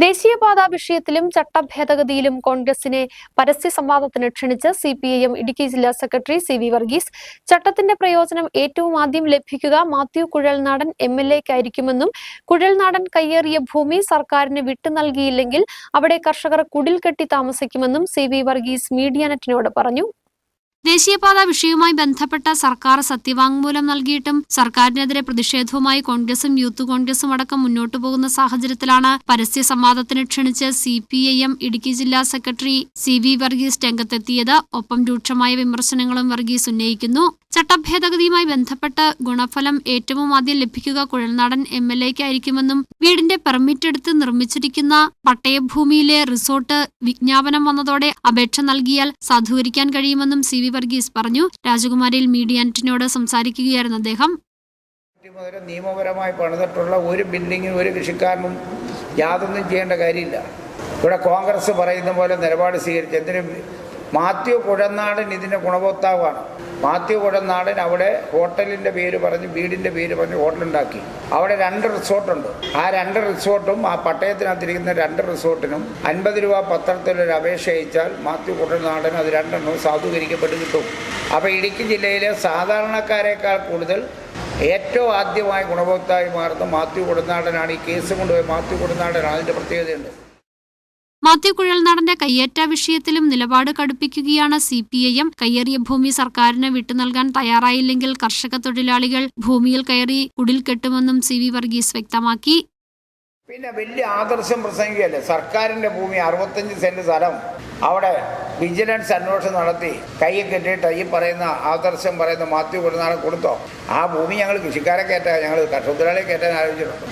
ദേശീയപാതാ വിഷയത്തിലും ചട്ടഭേദഗതിയിലും കോൺഗ്രസിനെ പരസ്യ സംവാദത്തിന് ക്ഷണിച്ച് സിപിഐഎം ഇടുക്കി ജില്ലാ സെക്രട്ടറി സി.വി. വർഗീസ്. ചട്ടത്തിന്റെ പ്രയോജനം ഏറ്റവും ആദ്യം ലഭിക്കുക മാത്യു കുഴൽനാടൻ എം.എൽ.എക്കായിരിക്കുമെന്നും കുഴൽനാടൻ കയ്യേറിയ ഭൂമി സർക്കാരിന് വിട്ടു നൽകിയില്ലെങ്കിൽ അവിടെ കർഷകർ കുടിൽ കെട്ടി താമസിക്കുമെന്നും സി.വി. വർഗീസ് മീഡിയാനെറ്റിനോട് പറഞ്ഞു. ദേശീയപാതാ വിഷയവുമായി ബന്ധപ്പെട്ട സർക്കാർ സത്യവാങ്മൂലം നൽകിയിട്ടും സർക്കാരിനെതിരെ പ്രതിഷേധവുമായി കോൺഗ്രസും യൂത്ത് കോൺഗ്രസും അടക്കം മുന്നോട്ടു പോകുന്ന സാഹചര്യത്തിലാണ് പരസ്യ സംവാദത്തിന് ക്ഷണിച്ച് സിപിഐഎം ഇടുക്കി ജില്ലാ സെക്രട്ടറി സി.വി. വർഗീസ് രംഗത്തെത്തിയത്. ഒപ്പം രൂക്ഷമായ വിമർശനങ്ങളും വർഗീസ് ഉന്നയിക്കുന്നു. ചട്ടഭേദഗതിയുമായി ബന്ധപ്പെട്ട് ഗുണഫലം ഏറ്റവും ആദ്യം ലഭിക്കുക കുഴൽനാടൻ എം.എൽ.എക്കായിരിക്കുമെന്നും വീടിന്റെ പെർമിറ്റ് എടുത്ത് നിർമ്മിച്ചിരിക്കുന്ന പട്ടയഭൂമിയിലെ റിസോർട്ട് വിജ്ഞാപനം വന്നതോടെ അപേക്ഷ നൽകിയാൽ സാധൂകരിക്കാൻ കഴിയുമെന്നും സി.വി. വർഗീസ് പറഞ്ഞു. രാജകുമാരിയിൽ മീഡിയാനെറ്റിനോട് സംസാരിക്കുകയായിരുന്നു അദ്ദേഹം. നിയമപരമായി പണിതിട്ടുള്ള ഒരു ബിൽഡിംഗിന് ഒരു കൃഷിക്കാരനും യാതൊന്നും ചെയ്യേണ്ട കാര്യമില്ല. ഇവിടെ കോൺഗ്രസ് പറയുന്ന പോലെ നിലപാട് സ്വീകരിച്ച് എന്തിനും മാത്യു കുഴൽനാടൻ ഇതിൻ്റെ ഗുണഭോക്താവാണ്. മാത്യു കുഴൽനാടൻ അവിടെ ഹോട്ടലിൻ്റെ പേര് പറഞ്ഞ് വീടിൻ്റെ പേര് പറഞ്ഞ് ഹോട്ടലുണ്ടാക്കി. അവിടെ 2 റിസോർട്ടുണ്ട്. ആ 2 റിസോർട്ടും ആ പട്ടയത്തിനകത്തിരിക്കുന്ന 2 റിസോർട്ടിനും 50 രൂപ പത്രത്തിലൊരു അപേക്ഷ അയച്ചാൽ മാത്യു കുഴൽനാടൻ അത് 2 സാധൂകരിക്കപ്പെട്ട് കിട്ടും. അപ്പോൾ ഇടുക്കി ജില്ലയിലെ സാധാരണക്കാരേക്കാൾ കൂടുതൽ ഏറ്റവും ആദ്യമായി ഗുണഭോക്താവായി മാറുന്ന മാത്യു കുഴൽനാടനാണ്. ഈ കേസ് കൊണ്ടുപോയി മാത്യു കുഴൽനാടനാണ്. അതിൻ്റെ പ്രത്യേകതയുണ്ട്. മാത്യു കുഴൽനാടന്റെ കയ്യേറ്റ വിഷയത്തിലും നിലപാട് കടുപ്പിക്കുകയാണ് സിപിഐഎം. കയ്യേറിയ ഭൂമി സർക്കാരിന് വിട്ടു നൽകാൻ തയ്യാറായില്ലെങ്കിൽ കർഷക തൊഴിലാളികൾ ഭൂമിയിൽ കയറി കുടിൽ കെട്ടുമെന്നും സി.വി. വർഗീസ് വ്യക്തമാക്കി. പിന്നെ വലിയ ആദർശം പ്രസംഗിക്കല്ലേ. സർക്കാരിൻ്റെ ഭൂമി 65 സെന്റ് സ്ഥലം അവിടെ വിജിലൻസ് അന്വേഷണം നടത്തി കൈ കെട്ടിയിട്ട് ഈ പറയുന്ന ആദർശം പറയുന്ന മാത്യു കുഴൽനാടൻ കൊടുത്തോ? ആ ഭൂമി ഞങ്ങൾ കൃഷിക്കാരെ കയറ്റാൻ, ഞങ്ങൾ കർഷകത്തൊഴിലാളിയെ കയറ്റാൻ ആലോചിച്ചിട്ടുണ്ട്.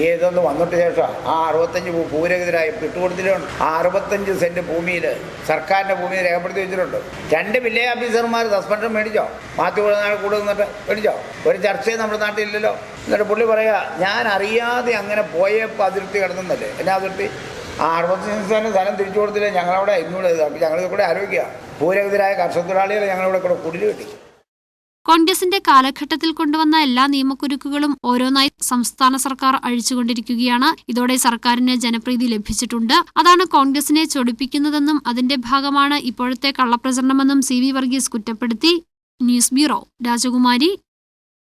ഇതൊന്ന് വന്നിട്ട് ശേഷം ആ 65 പൂരകെതിരായി വിട്ടുകൊടുത്തിട്ടുണ്ട്. ആ 65 സെന്റ് ഭൂമിയിൽ സർക്കാരിൻ്റെ ഭൂമി രേഖപ്പെടുത്തി വെച്ചിട്ടുണ്ട്. 2 വില്ലേജ് ഓഫീസർമാർ സസ്പെൻഷൻ മേടിച്ചോ? മാത്യു കുഴൽനാടൻ കൂടുന്നിട്ട് മേടിച്ചോ? ഒരു ചർച്ചയും നമ്മുടെ നാട്ടിലില്ലല്ലോ. എന്നിട്ട് പുള്ളി പറയുക ഞാൻ അറിയാതെ അങ്ങനെ പോയപ്പോൾ അതിർത്തി കിടന്നല്ലേ. എന്നാ അതിർത്തി? ആ 65 സെന്റ് സ്ഥലം തിരിച്ചു കൊടുത്തില്ലേ ഞങ്ങളവിടെ ഇന്നൂടെ ഞങ്ങളിത് കൂടെ ആലോചിക്കുക. പൂരകെതിരായ കർഷകത്തൊഴിലാളികളെ ഞങ്ങളിവിടെ കൂടെ കുടിൽ കിട്ടി. കോൺഗ്രസിന്റെ കാലഘട്ടത്തിൽ കൊണ്ടുവന്ന എല്ലാ നിയമക്കുരുക്കുകളും ഓരോന്നായി സംസ്ഥാന സർക്കാർ അഴിച്ചുകൊണ്ടിരിക്കുകയാണ്. ഇതോടെ സർക്കാരിന് ജനപ്രീതി ലഭിച്ചിട്ടുണ്ട്. അതാണ് കോൺഗ്രസിനെ ചൊടിപ്പിക്കുന്നതെന്നും അതിന്റെ ഭാഗമാണ് ഇപ്പോഴത്തെ കള്ളപ്രചരണമെന്നും സി.വി. വർഗീസ് കുറ്റപ്പെടുത്തി. ന്യൂസ് ബ്യൂറോ, രാജകുമാരി.